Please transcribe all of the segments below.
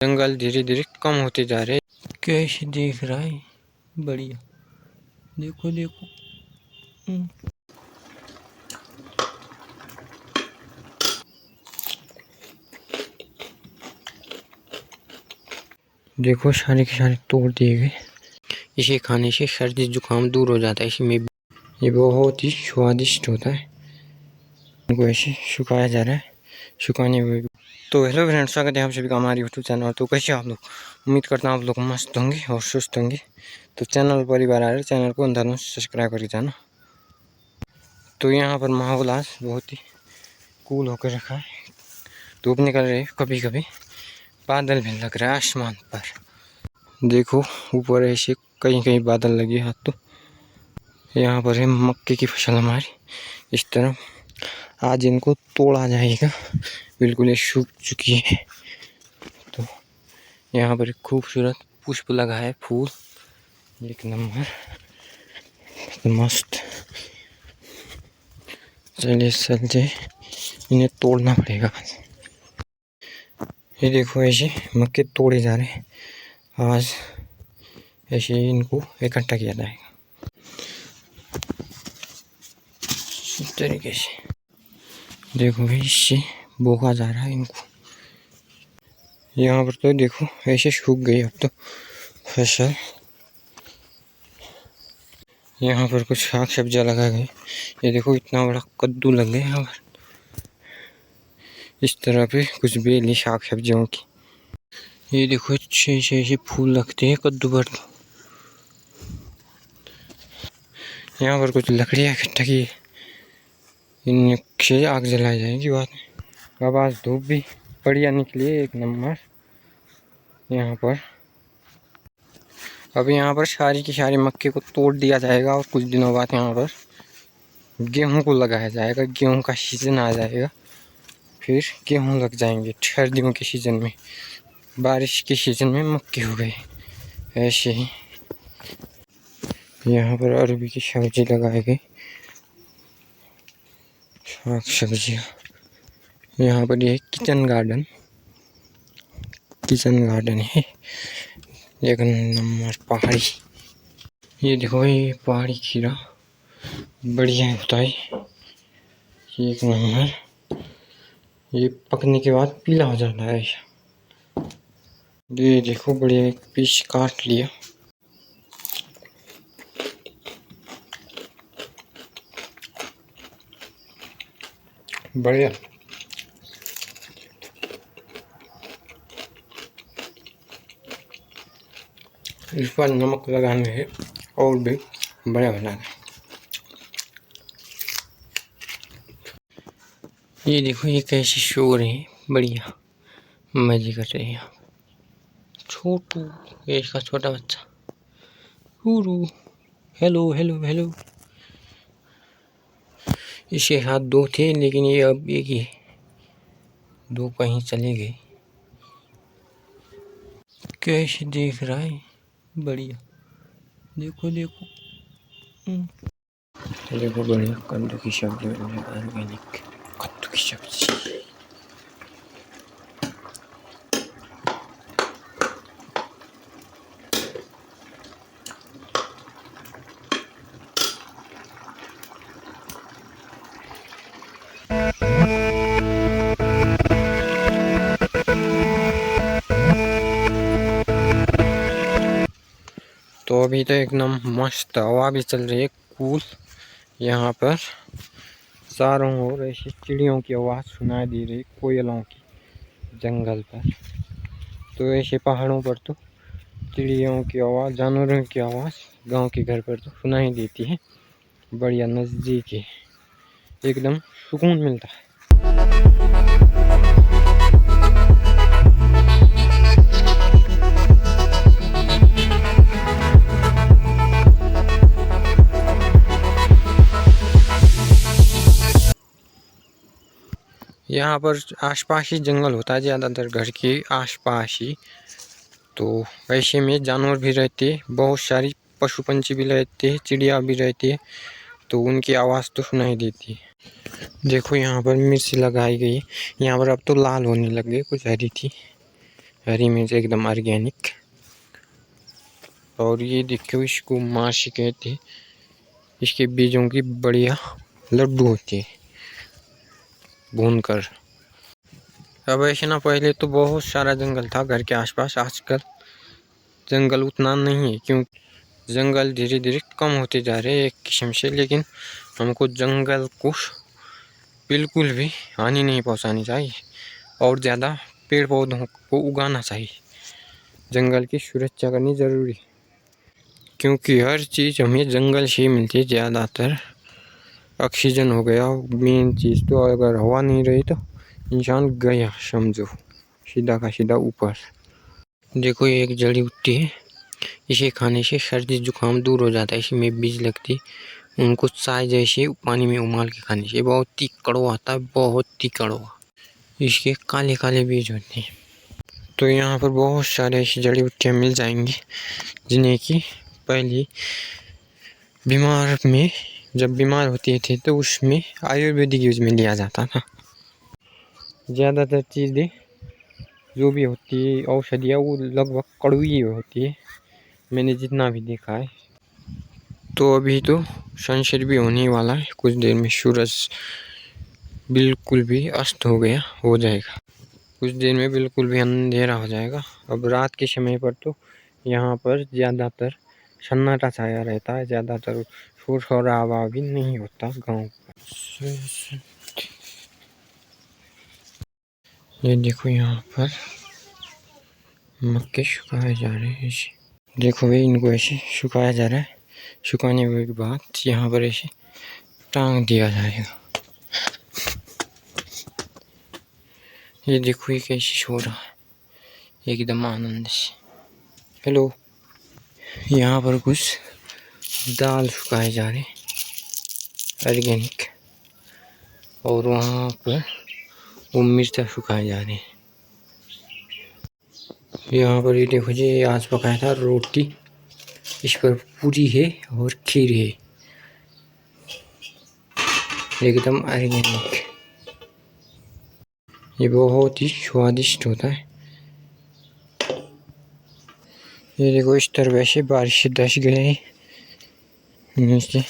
जंगल धीरे धीरे कम होते जा रहे। कैसे देख रहा है, बढ़िया। देखो देखो। देखो सारे के सारे तोड़ दिए गए। इसे खाने से सर्दी जुकाम दूर हो जाता है। इसमें ये बहुत ही स्वादिष्ट होता है। इनको ऐसे सुखाया जा रहा है, सुखाने में। तो हेलो फ्रेंड्स, स्वागत है आप सभी का हमारे यूट्यूब चैनल। तो कैसे आप लोग? उम्मीद करता हूँ आप लोग मस्त होंगे और सुस्त होंगे। तो चैनल परिवार आ रहे, चैनल को अंदर में सब्सक्राइब कर जाना। तो यहाँ पर माहौल आज बहुत ही कूल होकर रखा है। धूप निकल रही है, कभी कभी बादल भी लग रहा है आसमान पर। देखो ऊपर ऐसे कहीं कहीं बादल लगे हाथ। तो यहाँ पर है मक्के की फसल हमारी। इस तरफ आज इनको तोड़ा जाएगा, बिल्कुल ये सूख चुकी है। तो यहाँ पर खूबसूरत पुष्प लगा है, फूल एक नंबर मस्त। चलिए चलिए, इन्हें तोड़ना पड़ेगा। ये देखो ऐसे मक्के तोड़े जा रहे हैं आज। ऐसे इनको इकट्ठा किया जाएगा इस तरीके से। देखो भाई, इससे बोका जा रहा है इनको। यहाँ पर तो देखो ऐसे सूख गई अब तो फसल। यहाँ पर कुछ साग सब्जियाँ लगा गई। ये देखो इतना बड़ा कद्दू लग गया यहाँ पर। इस तरह पे कुछ बेली साग सब्जियों की। ये देखो अच्छे ऐसे फूल लगते हैं कद्दू पर। यहाँ पर कुछ लकड़ियाँ इकट्ठा की, इनसे आग जलाई जाएगी बाद में। अब आज धूप भी बढ़िया निकली है, एक नंबर। यहाँ पर अब यहाँ पर सारी की सारी मक्के को तोड़ दिया जाएगा और कुछ दिनों बाद यहाँ पर गेहूं को लगाया जाएगा। गेहूं का सीजन आ जाएगा, फिर गेहूं लग जाएंगे सर्दियों के सीजन में। बारिश के सीजन में मक्के हो गए। ऐसे ही यहाँ पर अरबी की सब्जी लगाई गई, साग सब्जियाँ। यहाँ पर ये किचन गार्डन है, एक नंबर पहाड़ी। ये देखो ये पहाड़ी खीरा बढ़िया होता है, एक नंबर। ये पकने के बाद पीला हो जाता है। ये देखो बढ़िया, एक पीस काट लिया। बढ़िया। इस पर नमक लगाने है और भी बढ़िया बनाना। ये देखो ये कैसे शो रहे हैं, बढ़िया मजे कर रहे हैं। छोटू, ये इसका छोटा बच्चा रूरू। Hello hello hello. इसके हाथ दो थे लेकिन ये अब एक ही, दो कहीं चले गए। कैसे देख रहा है, बढ़िया। देखो देखो। देखो बढ़िया कद्दू की सब्जी, ऑर्गेनिक कद्दू की सब्जी। तो अभी तो एकदम मस्त हवा भी चल रही है, कूल। यहाँ पर चारों ओर ऐसी चिड़ियों की आवाज़ सुनाई दे रही, कोयलों की जंगल पर। तो ऐसे पहाड़ों पर तो चिड़ियों की आवाज़, जानवरों की आवाज़ गांव के घर पर तो सुनाई देती है। बढ़िया नज़दीक है, एकदम सुकून मिलता है। यहाँ पर आसपास ही जंगल होता है, ज़्यादातर घर के आसपास ही। तो ऐसे में जानवर भी रहते हैं, बहुत सारी पशु पंछी भी रहते हैं, चिड़िया भी रहती है। तो उनकी आवाज़ तो सुनाई देती है। देखो यहाँ पर मिर्च लगाई गई। यहाँ पर अब तो लाल होने लग गई, कुछ हरी थी हरी मिर्च एकदम ऑर्गेनिक। और ये देखो इसको माशी कहते हैं। इसके बीजों की बढ़िया लड्डू होती है भून कर। अब ऐसे ना, पहले तो बहुत सारा जंगल था घर के आसपास, आजकल जंगल उतना नहीं है क्योंकि जंगल धीरे धीरे कम होते जा रहे हैं एक किस्म से। लेकिन हमको जंगल को बिल्कुल भी हानि नहीं पहुंचानी चाहिए और ज़्यादा पेड़ पौधों को उगाना चाहिए। जंगल की सुरक्षा करनी ज़रूरी है क्योंकि हर चीज़ हमें जंगल से ही मिलती है। ज़्यादातर ऑक्सीजन हो गया मेन चीज़, तो अगर हवा नहीं रही तो इंसान गया समझो, सीधा का सीधा ऊपर। देखो ये एक जड़ी बूटी है, इसे खाने से सर्दी जुकाम दूर हो जाता है। इसमें बीज लगती है, उनको चाय जैसे पानी में उबाल के खाने से बहुत ही कड़वा आता है, बहुत ही कड़वा। इसके काले काले बीज होते हैं। तो यहाँ पर बहुत सारे ऐसी जड़ी बूटियाँ मिल जाएंगी जिन्हें कि पहले बीमार में जब बीमार होते थे तो उसमें आयुर्वेदिक यूज में लिया जाता था। ज़्यादातर चीज़ें जो भी होती है औषधियाँ वो लगभग कड़वी ही होती है, मैंने जितना भी देखा है। तो अभी तो सनसेट भी होने वाला है, कुछ देर में सूरज बिल्कुल भी अस्त हो जाएगा। कुछ देर में बिल्कुल भी अंधेरा हो जाएगा। अब रात के समय पर तो यहाँ पर ज़्यादातर सन्नाटा छाया रहता है, ज़्यादातर शोर शराबा भी नहीं होता गाँव पर। ये देखो यहाँ पर मक्के सुखाए जा रहे हैं ऐसे। देखो भाई इनको ऐसे सुखाया जा रहा है, सुखाने के बाद यहाँ पर ऐसे टांग दिया जाएगा। ये देखो ये कैसे सो रहा है एकदम आनंद से। हेलो, यहाँ पर कुछ दाल सुखाए जा रहे ऑर्गेनिक, और वहाँ पर वो मिर्चा सुखाए जा रहे हैं। यहाँ पर ये देखो जी, आज पकाया था रोटी, इस पर पूरी है और खीर है, एकदम ऑर्गेनिक। ये बहुत ही स्वादिष्ट होता है। ये देखो इस तरह वैसे बारिश से धस गए नीचे।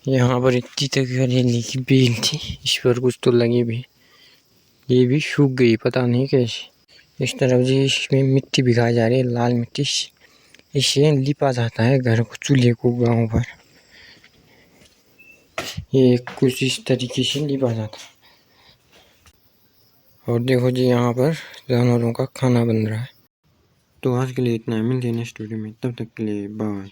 यहाँ पर इतनी तक हरियाली की बेल थी, इस पर कुछ तो लगी भी, ये भी सूख गई पता नहीं कैसे। इस तरफ जी इसमें मिट्टी भिगाई जा रही है, लाल मिट्टी, इसे लिपा जाता है घर को, चूल्हे को गाँव पर। ये कुछ इस तरीके से लिपा जाता है। और देखो जी यहाँ पर जानवरों का खाना बन रहा है। तो आज के लिए इतना है, मिलते हैं नेक्स्ट वीडियो में, तब तक के लिए बाय।